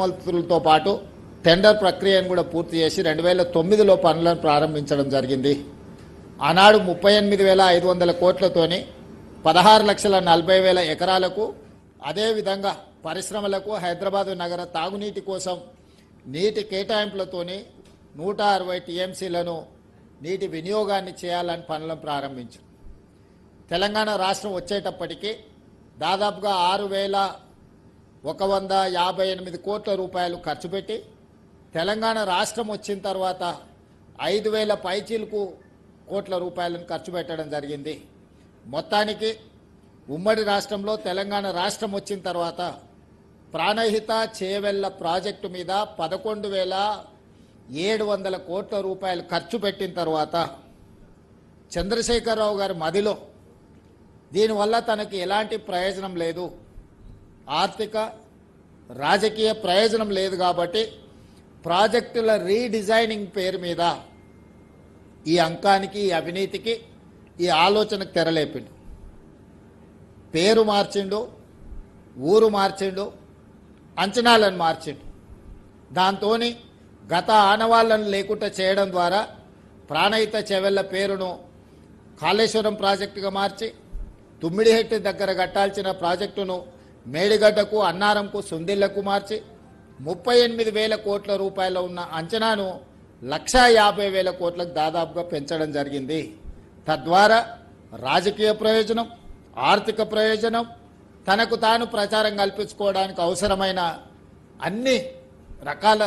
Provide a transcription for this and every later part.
మలుపులతో పాటు టెండర్ ప్రక్రియను కూడా పూర్తి చేసి 2009లో పనులను ప్రారంభించడం జరిగింది. ఆనాడు 38,500 కోట్లతోని 16,40,000 ఎకరాలకు, అదేవిధంగా పరిశ్రమలకు, హైదరాబాద్ నగర తాగునీటి కోసం నీటి కేటాయింపులతోని 160 టీఎంసీలను నీటి వినియోగాన్ని చేయాలని పనులను ప్రారంభించారు. తెలంగాణ రాష్ట్రం వచ్చేటప్పటికి దాదాపుగా 6,158 కోట్ల రూపాయలు ఖర్చు పెట్టి, తెలంగాణ రాష్ట్రం వచ్చిన తర్వాత 5,000 పైచీలకు కోట్ల రూపాయలను ఖర్చు పెట్టడం జరిగింది. మొత్తానికి ఉమ్మడి రాష్ట్రంలో తెలంగాణ రాష్ట్రం వచ్చిన తర్వాత ప్రాణహిత చేవెళ్ల ప్రాజెక్టు మీద 11,700 కోట్ల రూపాయలు ఖర్చు పెట్టిన తర్వాత చంద్రశేఖరరావు గారి మదిలో దీనివల్ల తనకి ఎలాంటి ప్రయోజనం లేదు, ఆర్థిక రాజకీయ ప్రయోజనం లేదు కాబట్టి ప్రాజెక్టుల రీడిజైనింగ్ పేరు మీద ఈ అంకానికి, ఈ అవినీతికి, ఈ ఆలోచనకు తెరలేపిండు. పేరు మార్చిండు, ఊరు మార్చిండు, అంచనాలను మార్చిండు. దాంతో గత ఆనవాళ్లను లేకుండా చేయడం ద్వారా ప్రాణహిత చెవెళ్ల పేరును కాళేశ్వరం ప్రాజెక్టుగా మార్చి, తుమ్మిడిహెట్టి దగ్గర కట్టాల్సిన ప్రాజెక్టును మేడిగడ్డకు, అన్నారంకు, సుందిళ్లకు మార్చి 38,000 కోట్ల రూపాయలు ఉన్న అంచనాను 1,50,000 కోట్లకు దాదాపుగా పెంచడం జరిగింది. తద్వారా రాజకీయ ప్రయోజనం, ఆర్థిక ప్రయోజనం, తనకు తాను ప్రచారం కల్పించుకోవడానికి అవసరమైన అన్ని రకాల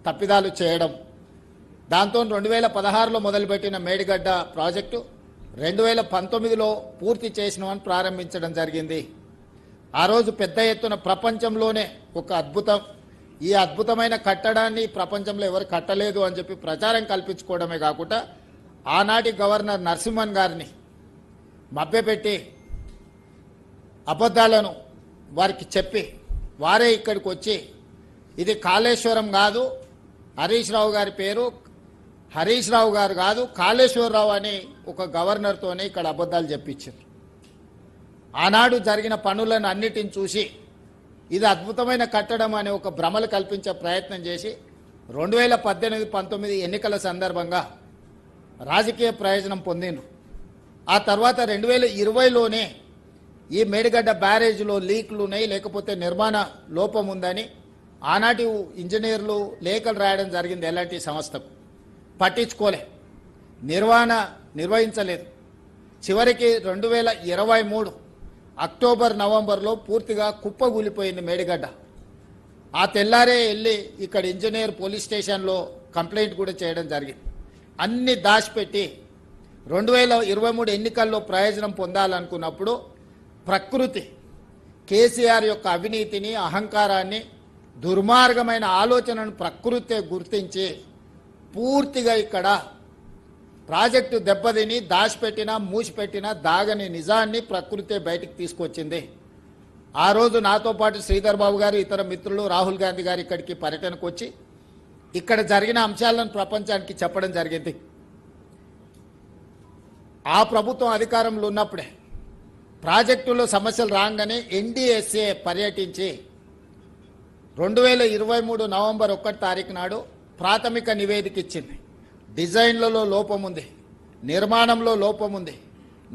తప్పిదాలు చేయడం. దాంతో 2016లో మొదలుపెట్టిన మేడిగడ్డ ప్రాజెక్టు 2019లో పూర్తి చేసినామని ప్రారంభించడం జరిగింది. ఆ రోజు పెద్ద ఎత్తున ప్రపంచంలోనే ఒక అద్భుతం, ఈ అద్భుతమైన కట్టడాన్ని ప్రపంచంలో ఎవరు కట్టలేదు అని చెప్పి ప్రచారం కల్పించుకోవడమే కాకుండా ఆనాటి గవర్నర్ నరసింహన్ గారిని మభ్యపెట్టి అబద్ధాలను వారికి చెప్పి వారే ఇక్కడికి వచ్చి ఇది కాళేశ్వరం కాదు, హరీష్ రావు గారి పేరు హరీష్ రావు గారు కాదు, కాళేశ్వరరావు అని ఒక గవర్నర్తోనే ఇక్కడ అబద్ధాలు చెప్పించారు. ఆనాడు జరిగిన పనులను అన్నిటిని చూసి ఇది అద్భుతమైన కట్టడం అనే ఒక భ్రమలు కల్పించే ప్రయత్నం చేసి 2018-19 ఎన్నికల సందర్భంగా రాజకీయ ప్రయోజనం పొందిండ్రు. ఆ తర్వాత 2020లోనే ఈ మేడిగడ్డ బ్యారేజ్లో లీక్లు ఉన్నాయి, లేకపోతే నిర్మాణ లోపం ఉందని ఆనాటి ఇంజనీర్లు లేఖలు రాయడం జరిగింది. ఎలాంటి సంస్థకు పట్టించుకోలే, నిర్వహించలేదు. చివరికి 2023 అక్టోబర్, నవంబర్లో పూర్తిగా కుప్పగూలిపోయింది మేడిగడ్డ. ఆ తెల్లారే వెళ్ళి ఇక్కడ ఇంజనీర్ పోలీస్ స్టేషన్లో కంప్లైంట్ కూడా చేయడం జరిగింది. అన్ని దాచిపెట్టి 2023 ఎన్నికల్లో ప్రయోజనం పొందాలనుకున్నప్పుడు ప్రకృతి కేసీఆర్ యొక్క అవినీతిని, అహంకారాన్ని, దుర్మార్గమైన ఆలోచనను ప్రకృతి గుర్తించి పూర్తిగా ఇక్కడ ప్రాజెక్టు దెబ్బతిని దాచిపెట్టిన, మూసిపెట్టిన దాగని నిజాన్ని ప్రకృతి బయటికి తీసుకొచ్చింది. ఆ రోజు నాతో పాటు శ్రీధర్ బాబు గారు, ఇతర మిత్రులు, రాహుల్ గాంధీ గారు ఇక్కడికి పర్యటనకు వచ్చి ఇక్కడ జరిగిన అంశాలను ప్రపంచానికి చెప్పడం జరిగింది. ఆ ప్రభుత్వం అధికారంలో ఉన్నప్పుడే ప్రాజెక్టులో సమస్యలు రాగానే ఎన్డీఎస్ఏ పర్యటించి 2023 నవంబర్ 1 తారీఖు నాడు ప్రాథమిక నివేదిక ఇచ్చింది. డిజైన్లలో లోపం ఉంది, నిర్మాణంలో లోపం ఉంది,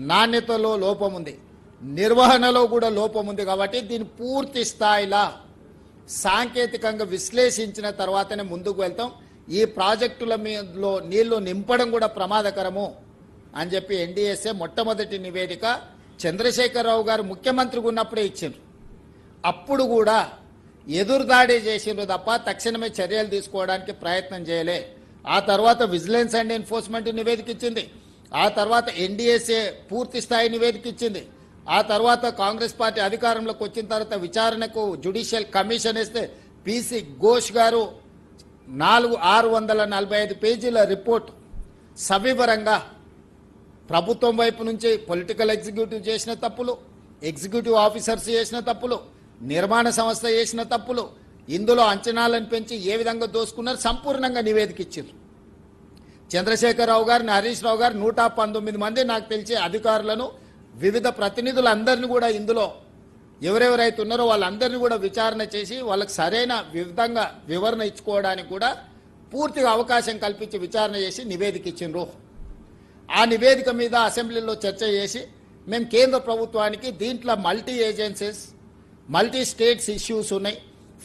నాణ్యతలో లోపం ఉంది, నిర్వహణలో కూడా లోపం ఉంది. కాబట్టి దీన్ని పూర్తి స్థాయిలో సాంకేతికంగా విశ్లేషించిన తర్వాతనే ముందుకు వెళ్తాం, ఈ ప్రాజెక్టుల మీదలో నీళ్లు నింపడం కూడా ప్రమాదకరము అని చెప్పి ఎన్డీఎస్ఏ మొట్టమొదటి నివేదిక చంద్రశేఖరరావు గారు ముఖ్యమంత్రిగా ఉన్నప్పుడే ఇచ్చిండ్రు. అప్పుడు కూడా ఎదురుదాడి చేసిండ్రు తప్ప తక్షణమే చర్యలు తీసుకోవడానికి ప్రయత్నం చేయలే. ఆ తర్వాత విజిలెన్స్ అండ్ ఎన్ఫోర్స్మెంట్ నివేదిక ఇచ్చింది. ఆ తర్వాత ఎన్డీఎస్ఏ పూర్తి స్థాయి నివేదిక ఇచ్చింది. ఆ తర్వాత కాంగ్రెస్ పార్టీ అధికారంలోకి వచ్చిన తర్వాత విచారణకు జ్యుడిషియల్ కమిషన్ వేస్తే పీసీ ఘోష్ గారు 645 పేజీల రిపోర్ట్ సవివరంగా ప్రభుత్వం వైపు నుంచి పొలిటికల్ ఎగ్జిక్యూటివ్ చేసిన తప్పులు, ఎగ్జిక్యూటివ్ ఆఫీసర్స్ చేసిన తప్పులు, నిర్మాణ సంస్థ చేసిన తప్పులు, ఇందులో అంచనాలను పెంచి ఏ విధంగా దోసుకున్నారు సంపూర్ణంగా నివేదిక ఇచ్చారు. చంద్రశేఖరరావు గారిని, హరీష్ రావు గారు 119 మంది నాకు తెలిసి అధికారులను, వివిధ ప్రతినిధులందరినీ కూడా ఇందులో ఎవరెవరైతే ఉన్నారో వాళ్ళందరినీ కూడా విచారణ చేసి వాళ్ళకి సరైన విధంగా వివరణ ఇచ్చుకోవడానికి కూడా పూర్తిగా అవకాశం కల్పించి విచారణ చేసి నివేదిక ఇచ్చిండ్రు. ఆ నివేదిక మీద అసెంబ్లీలో చర్చ చేసి మేము కేంద్ర ప్రభుత్వానికి దీంట్లో multi agencies, multi states issues ఉన్నాయి,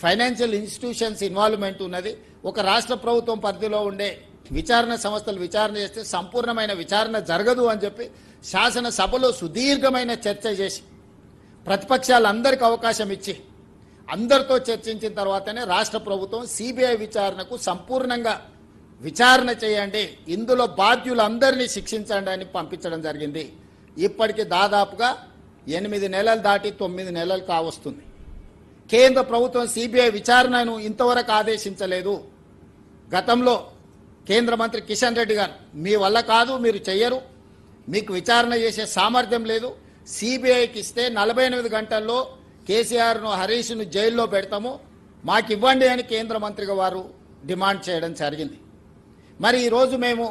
ఫైనాన్షియల్ ఇన్స్టిట్యూషన్స్ ఇన్వాల్వ్మెంట్ ఉన్నది, ఒక రాష్ట్ర ప్రభుత్వం పరిధిలో ఉండే విచారణ సంస్థలు విచారణ చేస్తే సంపూర్ణమైన విచారణ జరగదు అని చెప్పి శాసనసభలో సుదీర్ఘమైన చర్చ చేసి ప్రతిపక్షాలందరికీ అవకాశం ఇచ్చి అందరితో చర్చించిన తర్వాతనే రాష్ట్ర ప్రభుత్వం సిబిఐ విచారణకు సంపూర్ణంగా విచారణ చేయండి, ఇందులో బాధ్యులందరినీ శిక్షించండి అని పంపించడం జరిగింది. ఇప్పటికి దాదాపుగా 8 నెలలు దాటి 9 నెలలు కావస్తుంది. కేంద్ర ప్రభుత్వం సిబిఐ విచారణను ఇంతవరకు ఆదేశించలేదు. గతంలో కేంద్ర మంత్రి కిషన్ రెడ్డి గారు మీ వల్ల కాదు, మీరు చెయ్యరు, మీకు విచారణ చేసే సామర్థ్యం లేదు, సిబిఐకి ఇస్తే 48 గంటల్లో కేసీఆర్ను హరీష్ను జైల్లో పెడతాము, మాకు ఇవ్వండి అని కేంద్ర మంత్రిగా వారు డిమాండ్ చేయడం జరిగింది. మరి ఈరోజు మేము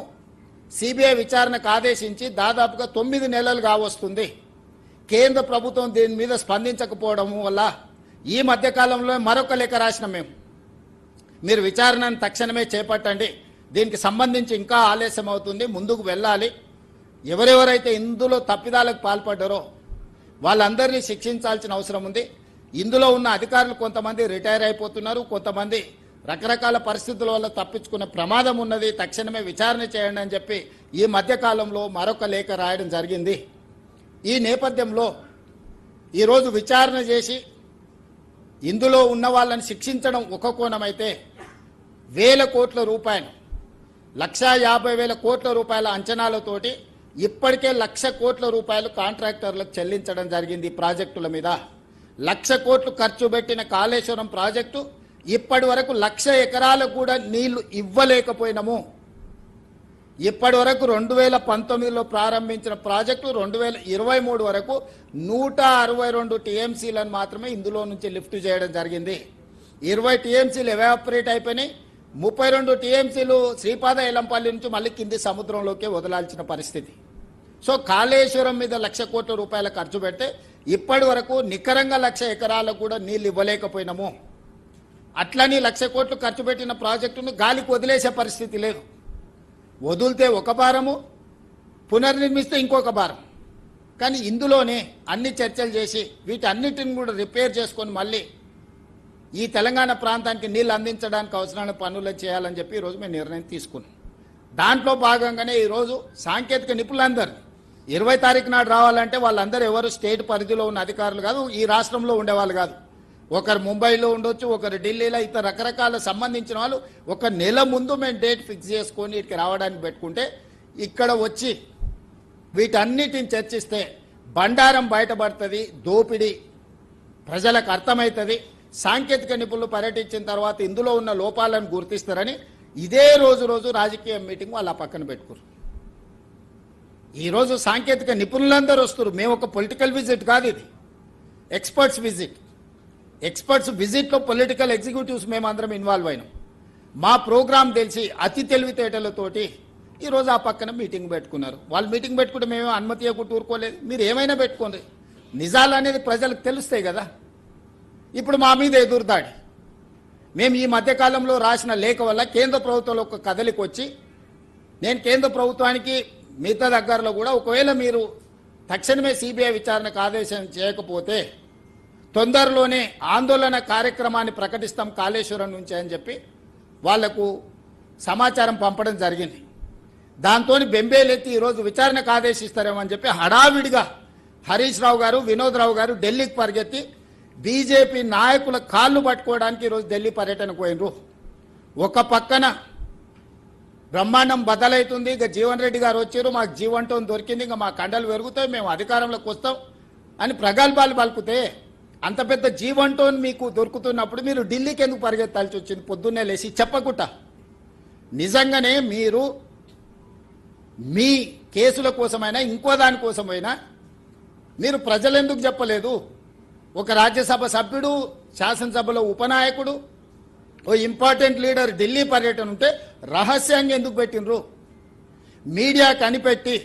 సిబిఐ విచారణకు ఆదేశించి దాదాపుగా 9 నెలలు కావస్తుంది. కేంద్ర ప్రభుత్వం దీని మీద స్పందించకపోవడం వల్ల ఈ మధ్యకాలంలో మరొక లేఖ రాసినాం మేము, మీరు విచారణను తక్షణమే చేపట్టండి, దీనికి సంబంధించి ఇంకా ఆలస్యం అవుతుంది, ముందుకు వెళ్ళాలి, ఎవరెవరైతే ఇందులో తప్పిదాలకు పాల్పడ్డారో వాళ్ళందరినీ శిక్షించాల్సిన అవసరం ఉంది. ఇందులో ఉన్న అధికారులు కొంతమంది రిటైర్ అయిపోతున్నారు, కొంతమంది రకరకాల పరిస్థితుల వల్ల తప్పించుకునే ప్రమాదం ఉన్నది, తక్షణమే విచారణ చేయండి అని చెప్పి ఈ మధ్యకాలంలో మరొక లేఖ రాయడం జరిగింది. ఈ నేపథ్యంలో ఈరోజు విచారణ చేసి ఇందులో ఉన్న వాళ్ళని శిక్షించడం ఒక కోణమైతే, వేల కోట్ల రూపాయలు 1,50,000 కోట్ల రూపాయల అంచనాలతోటి ఇప్పటికే 1,00,000 కోట్ల రూపాయలు కాంట్రాక్టర్లకు చెల్లించడం జరిగింది. ప్రాజెక్టుల మీద 1,00,000 కోట్లు ఖర్చు పెట్టిన కాళేశ్వరం ప్రాజెక్టు ఇప్పటి వరకు 1,00,000 ఎకరాలకు కూడా నీళ్లు ఇవ్వలేకపోయినాము. ఇప్పటి వరకు 2019లో ప్రారంభించిన ప్రాజెక్టు 2023 వరకు 162 టీఎంసీలను మాత్రమే ఇందులో నుంచి లిఫ్ట్ చేయడం జరిగింది. 20 టీఎంసీలు ఎవాపరేట్ అయిపోయినాయి, 32 టీఎంసీలు శ్రీపాద ఎలంపల్లి నుంచి మళ్ళీ కింది సముద్రంలోకి వదలాల్సిన పరిస్థితి. సో కాళేశ్వరం మీద 1,00,000 కోట్ల రూపాయల ఖర్చు పెడితే ఇప్పటి వరకు నికరంగా 1,00,000 ఎకరాలకు కూడా నీళ్లు ఇవ్వలేకపోయినాము. అట్లని 1,00,000 కోట్లు ఖర్చు పెట్టిన ప్రాజెక్టును గాలికి వదిలేసే పరిస్థితి లేదు. వదిలితే ఒక భారము, పునర్నిర్మిస్తే ఇంకొక భారం. కానీ ఇందులోనే అన్ని చర్చలు చేసి వీటన్నిటిని కూడా రిపేర్ చేసుకొని మళ్ళీ ఈ తెలంగాణ ప్రాంతానికి నీళ్ళు అందించడానికి అవసరమైన పనులు చేయాలని చెప్పి ఈరోజు మేము నిర్ణయం తీసుకున్నాం. దాంట్లో భాగంగానే ఈరోజు సాంకేతిక నిపుణులందరూ 20 తారీఖు నాడు రావాలంటే వాళ్ళందరూ ఎవరు స్టేట్ పరిధిలో ఉన్న అధికారులు కాదు, ఈ రాష్ట్రంలో ఉండేవాళ్ళు కాదు. ఒకరు ముంబైలో ఉండొచ్చు, ఒకరు ఢిల్లీలో, ఇతర రకరకాల సంబంధించిన వాళ్ళు ఒక నెల ముందు మేము డేట్ ఫిక్స్ చేసుకొని ఇక్కడికి రావడానికి పెట్టుకుంటే ఇక్కడ వచ్చి వీటన్నిటిని చర్చిస్తే బండారం బయటపడుతుంది, దోపిడీ ప్రజలకు అర్థమవుతుంది. సాంకేతిక నిపుణులు పర్యటించిన తర్వాత ఇందులో ఉన్న లోపాలను గుర్తిస్తారని ఇదే రోజు రాజకీయ మీటింగ్ వాళ్ళ పక్కన పెట్టుకున్నారు. ఈరోజు సాంకేతిక నిపుణులందరూ వస్తారు. మేము ఒక పొలిటికల్ విజిట్ కాదు, ఇది ఎక్స్పర్ట్స్ విజిట్. ఎక్స్పర్ట్స్ విజిట్లో పొలిటికల్ ఎగ్జిక్యూటివ్స్ మేమందరం ఇన్వాల్వ్ అయినాం. మా ప్రోగ్రాం తెలిసి అతి తెలివితేటలతోటి ఈరోజు ఆ పక్కన మీటింగ్ పెట్టుకున్నారు. వాళ్ళు మీటింగ్ పెట్టుకుంటే మేము అనుమతి ఇవ్వకుండా ఊరుకోలేదు. మీరు ఏమైనా పెట్టుకోండి, నిజాలు అనేది ప్రజలకు తెలుస్తాయి కదా. ఇప్పుడు మా మీద ఎదురుదాడి. మేము ఈ మధ్యకాలంలో రాసిన లేఖ వల్ల కేంద్ర ప్రభుత్వంలో ఒక కదలికి వచ్చి నేను కేంద్ర ప్రభుత్వానికి మిగతా దగ్గరలో కూడా ఒకవేళ మీరు తక్షణమే సిబిఐ విచారణకు ఆదేశం చేయకపోతే తొందరలోనే ఆందోళన కార్యక్రమాన్ని ప్రకటిస్తాం కాళేశ్వరం నుంచి అని చెప్పి వాళ్లకు సమాచారం పంపడం జరిగింది. దాంతో బెంబేలెత్తి ఈరోజు విచారణకు ఆదేశిస్తారేమో అని చెప్పి హడావిడిగా హరీష్ రావు గారు, వినోద్ రావు గారు ఢిల్లీకి పరిగెత్తి బీజేపీ నాయకుల కాళ్ళు పట్టుకోవడానికి ఈరోజు ఢిల్లీ పర్యటనకు పోయినరు. ఒక పక్కన బ్రహ్మాండం బదలవుతుంది, ఇక జీవన్ రెడ్డి గారు వచ్చారు, మాకు జీవంటం దొరికింది, ఇంకా మా కండలు పెరుగుతాయి, మేము అధికారంలోకి వస్తాం అని ప్రగల్భాలు పలుకుతే అంత పెద్ద జీవంటోన్ మీకు దొరుకుతున్నప్పుడు మీరు ఢిల్లీకి ఎందుకు పరిగెత్తాల్సి వచ్చింది? పొద్దున్నే లేచి చెప్పకుట. నిజంగానే మీరు మీ కేసుల కోసమైనా ఇంకో దానికోసమైనా మీరు ప్రజలెందుకు చెప్పలేదు? ఒక రాజ్యసభ సభ్యుడు, శాసనసభలో ఉపనాయకుడు, ఓ ఇంపార్టెంట్ లీడర్ ఢిల్లీ పర్యటన ఉంటే రహస్యంగా ఎందుకు పెట్టినరు? మీడియా కనిపెట్టి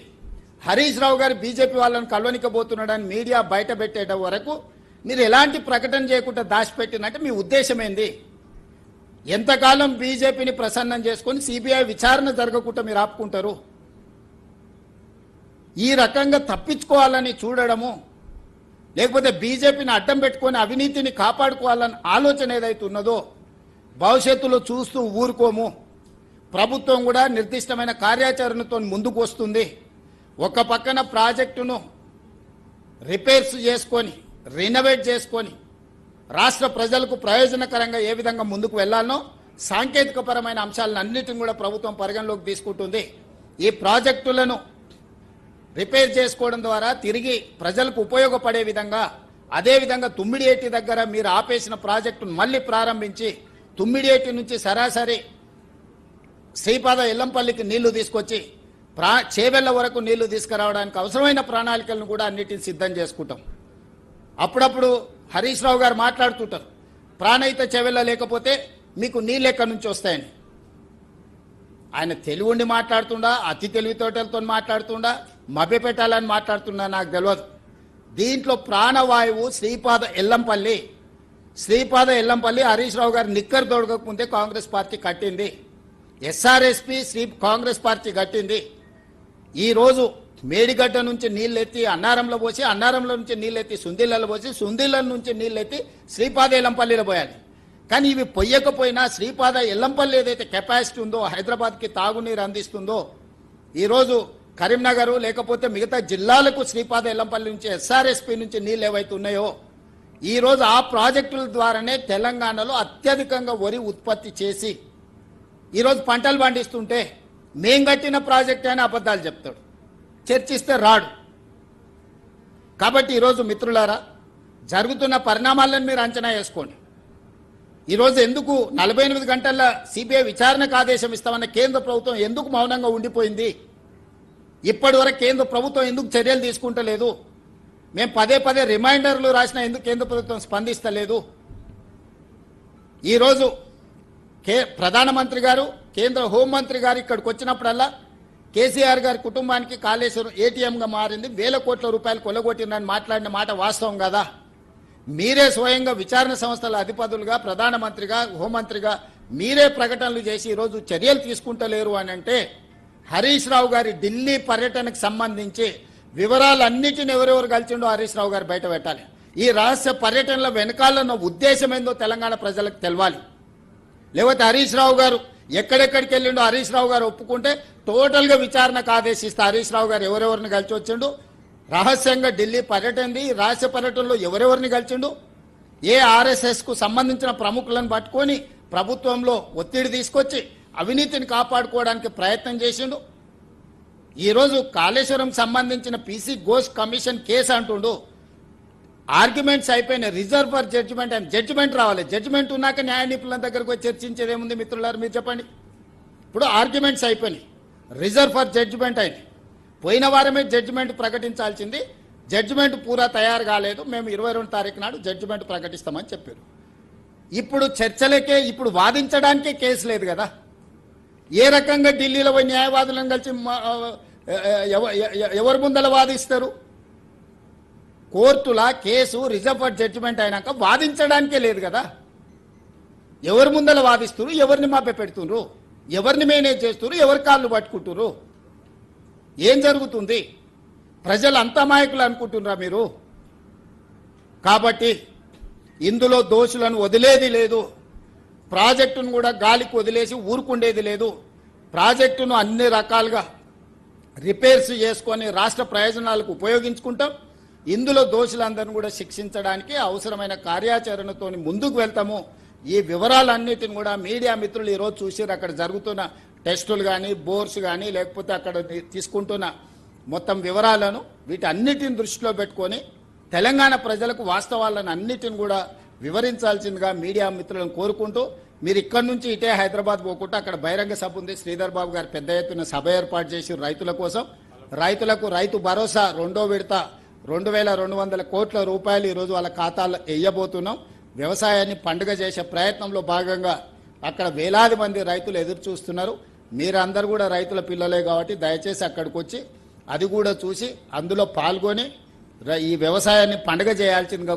హరీష్ రావు గారు బీజేపీ వాళ్ళని కలవనికబోతున్నాడని మీడియా బయట పెట్టేట వరకు మీరు ఎలాంటి ప్రకటన చేయకుండా దాచిపెట్టినట్టు మీ ఉద్దేశం ఏంది? ఎంతకాలం బీజేపీని ప్రసన్నం చేసుకొని సిబిఐ విచారణ జరగకుండా మీరు ఆపుకుంటారు? ఈ రకంగా తప్పించుకోవాలని చూడడము, లేకపోతే బీజేపీని అడ్డం పెట్టుకొని అవినీతిని కాపాడుకోవాలని ఆలోచన ఏదైతే ఉన్నదో భవిష్యత్తులో చూస్తూ ఊరుకోము. ప్రభుత్వం కూడా నిర్దిష్టమైన కార్యాచరణతో ముందుకు వస్తుంది. ఒక పక్కన ప్రాజెక్టును రిపేర్స్ చేసుకొని రినోవేట్ చేసుకొని రాష్ట్ర ప్రజలకు ప్రయోజనకరంగా ఏ విధంగా ముందుకు వెళ్లాలనో సాంకేతికపరమైన అంశాలను అన్నిటిని కూడా ప్రభుత్వం పరిగణలోకి తీసుకుంటుంది. ఈ ప్రాజెక్టులను రిపేర్ చేసుకోవడం ద్వారా తిరిగి ప్రజలకు ఉపయోగపడే విధంగా, అదేవిధంగా తుమ్మిడియేటి దగ్గర మీరు ఆపేసిన ప్రాజెక్టును మళ్ళీ ప్రారంభించి తుమ్మిడియేటి నుంచి సరాసరి శ్రీపాద ఎల్లంపల్లికి నీళ్లు తీసుకొచ్చి చేవెళ్ల వరకు నీళ్లు తీసుకురావడానికి అవసరమైన ప్రణాళికలను కూడా అన్నిటిని సిద్ధం చేసుకుంటాం. అప్పుడప్పుడు హరీష్ రావు గారు మాట్లాడుతుంటారు, ప్రాణహిత చెవెళ్ళ లేకపోతే మీకు నీళ్ళు ఎక్కడి నుంచి వస్తాయని. ఆయన తెలివి ఉండి మాట్లాడుతుండా, అతి తెలివితోటలతో మాట్లాడుతుండా, మభ్యపెట్టాలని మాట్లాడుతున్నా నాకు తెలియదు. దీంట్లో ప్రాణవాయువు శ్రీపాద ఎల్లంపల్లి హరీష్ రావు గారు నిక్కరు దొడకముందే కాంగ్రెస్ పార్టీ కట్టింది. ఎస్ఆర్ఎస్పీ కాంగ్రెస్ పార్టీ కట్టింది. ఈరోజు మేడిగడ్డ నుంచి నీళ్ళెత్తి అన్నారంలో పోసి, అన్నారంలో నుంచి నీళ్ళెత్తి సుందిళ్ళలో పోసి, సుందిళ్ళ నుంచి నీళ్ళెత్తి శ్రీపాద ఎల్లంపల్లిలో పోయాలి. కానీ ఇవి పొయ్యకపోయినా శ్రీపాద ఎల్లంపల్లి ఏదైతే కెపాసిటీ ఉందో, హైదరాబాద్కి తాగునీరు అందిస్తుందో, ఈరోజు కరీంనగర్ లేకపోతే మిగతా జిల్లాలకు శ్రీపాద ఎల్లంపల్లి నుంచి ఎస్ఆర్ఎస్పీ నుంచి నీళ్ళు ఏవైతే ఉన్నాయో, ఈరోజు ఆ ప్రాజెక్టుల ద్వారానే తెలంగాణలో అత్యధికంగా వరి ఉత్పత్తి చేసి ఈరోజు పంటలు పండిస్తుంటే మేం కట్టిన ప్రాజెక్ట్ అని అబద్ధాలు చెప్తాడు, చర్చిస్తే రాడు. కాబట్టి ఈరోజు మిత్రులారా, జరుగుతున్న పరిణామాలను మీరు అంచనా వేసుకోండి. ఈరోజు ఎందుకు 48 గంటల్లో సిబిఐ విచారణకు ఆదేశం ఇస్తామన్న కేంద్ర ప్రభుత్వం ఎందుకు మౌనంగా ఉండిపోయింది? ఇప్పటి వరకు కేంద్ర ప్రభుత్వం ఎందుకు చర్యలు తీసుకుంటలేదు? మేము పదే రిమైండర్లు రాసినా ఎందుకు కేంద్ర ప్రభుత్వం స్పందిస్తలేదు? ఈరోజు ప్రధానమంత్రి గారు, కేంద్ర హోంమంత్రి గారు ఇక్కడికి వచ్చినప్పుడల్లా కేసీఆర్ గారి కుటుంబానికి కాళేశ్వరం ఏటీఎంగా మారింది, 1000 కోట్ల రూపాయలు కొల్లగొట్టిందని మాట్లాడిన మాట వాస్తవం కదా? మీరే స్వయంగా విచారణ సంస్థల అధిపతులుగా, ప్రధానమంత్రిగా, హోంమంత్రిగా మీరే ప్రకటనలు చేసి ఈరోజు చర్యలు తీసుకుంటలేరు అని అంటే, హరీష్ రావు గారి ఢిల్లీ పర్యటనకు సంబంధించి వివరాలన్నిటిని ఎవరెవరు కలిసిండో హరీష్ రావు గారు బయట పెట్టాలి. ఈ రహస్య పర్యటనల వెనకాలన్న ఉద్దేశం ఏందో తెలంగాణ ప్రజలకు తెలవాలి. లేకపోతే హరీష్ రావు గారు ఎక్కడెక్కడికి వెళ్ళిండో హరీష్ రావు గారు ఒప్పుకుంటే టోటల్గా విచారణకు ఆదేశిస్తే హరీష్ రావు గారు ఎవరెవరిని కలిసి వచ్చిండు, రహస్యంగా ఢిల్లీ పర్యటనది, రహస్య పర్యటనలో ఎవరెవరిని కలిసిండు, ఏ ఆర్ఎస్ఎస్కు సంబంధించిన ప్రముఖులను పట్టుకొని ప్రభుత్వంలో ఒత్తిడి తీసుకొచ్చి అవినీతిని కాపాడుకోవడానికి ప్రయత్నం చేసిండు. ఈరోజు కాళేశ్వరం సంబంధించిన పీసీ ఘోష్ కమిషన్ కేసు అంటుండు, ఆర్గ్యుమెంట్స్ అయిపోయినాయి, రిజర్వ్ ఫర్ జడ్జిమెంట్ అని జడ్జిమెంట్ రావాలి. జడ్జిమెంట్ ఉన్నాక న్యాయ నిపుణుల దగ్గరకు వచ్చి చర్చించేది ఏముంది మిత్రులారు, మీరు చెప్పండి. ఇప్పుడు ఆర్గ్యుమెంట్స్ అయిపోయినాయి, రిజర్వ్ ఫర్ జడ్జిమెంట్ అయింది. పోయిన వారమే జడ్జిమెంట్ ప్రకటించాల్సింది, జడ్జిమెంట్ పూరా తయారు కాలేదు, మేము 22 తారీఖు నాడు జడ్జిమెంట్ ప్రకటిస్తామని చెప్పారు. ఇప్పుడు చర్చలకే, ఇప్పుడు వాదించడానికే కేసు లేదు కదా. ఏ రకంగా ఢిల్లీలో పోయి న్యాయవాదులను కలిసి ఎవరి ముందల వాదిస్తారు? కోర్టుల కేసు రిజర్వ్ ఫర్ జడ్జిమెంట్ అయినాక వాదించడానికే లేదు కదా. ఎవరి ముందల వాదిస్తున్నారు, ఎవరిని మాపే పెడుతున్నారు, ఎవరిని మేనేజ్ చేస్తున్నారు, ఎవరి కాళ్ళు పట్టుకుంటున్నారు? ఏం జరుగుతుంది? ప్రజలు అంత అమాయకులు అనుకుంటున్నారా మీరు? కాబట్టి ఇందులో దోషులను వదిలేది లేదు, ప్రాజెక్టును కూడా గాలికి వదిలేసి ఊరుకుండేది లేదు. ప్రాజెక్టును అన్ని రకాలుగా రిపేర్స్ చేసుకొని రాష్ట్ర ప్రయోజనాలకు ఉపయోగించుకుంటాం. ఇందులో దోషులందరినీ కూడా శిక్షించడానికి అవసరమైన కార్యాచరణతో ముందుకు వెళ్తాము. ఈ వివరాలన్నిటిని కూడా మీడియా మిత్రులు ఈరోజు చూసారు. అక్కడ జరుగుతున్న టెస్టులు కానీ, బోర్స్ కానీ, లేకపోతే అక్కడ తీసుకుంటున్న మొత్తం వివరాలను వీటన్నిటిని దృష్టిలో పెట్టుకొని తెలంగాణ ప్రజలకు వాస్తవాలను అన్నిటిని కూడా వివరించాల్సిందిగా మీడియా మిత్రులను కోరుకుంటూ, మీరు ఇక్కడి నుంచి ఇటే హైదరాబాద్ పోకుండా అక్కడ బహిరంగ సభ ఉంది, శ్రీధర్ బాబు గారు పెద్ద ఎత్తున సభ ఏర్పాటు చేసి రైతుల కోసం, రైతులకు రైతు భరోసా 2వ విడత 2200 కోట్ల రూపాయలు ఈరోజు వాళ్ళ ఖాతాలో వేయబోతున్నాం. వ్యవసాయాన్ని పండుగ చేసే ప్రయత్నంలో భాగంగా అక్కడ వేలాది మంది రైతులు ఎదురు చూస్తున్నారు. మీరందరూ కూడా రైతుల పిల్లలే కాబట్టి దయచేసి అక్కడికి వచ్చి అది కూడా చూసి అందులో పాల్గొని ఈ వ్యవసాయాన్ని పండుగ చేయాల్సిందిగా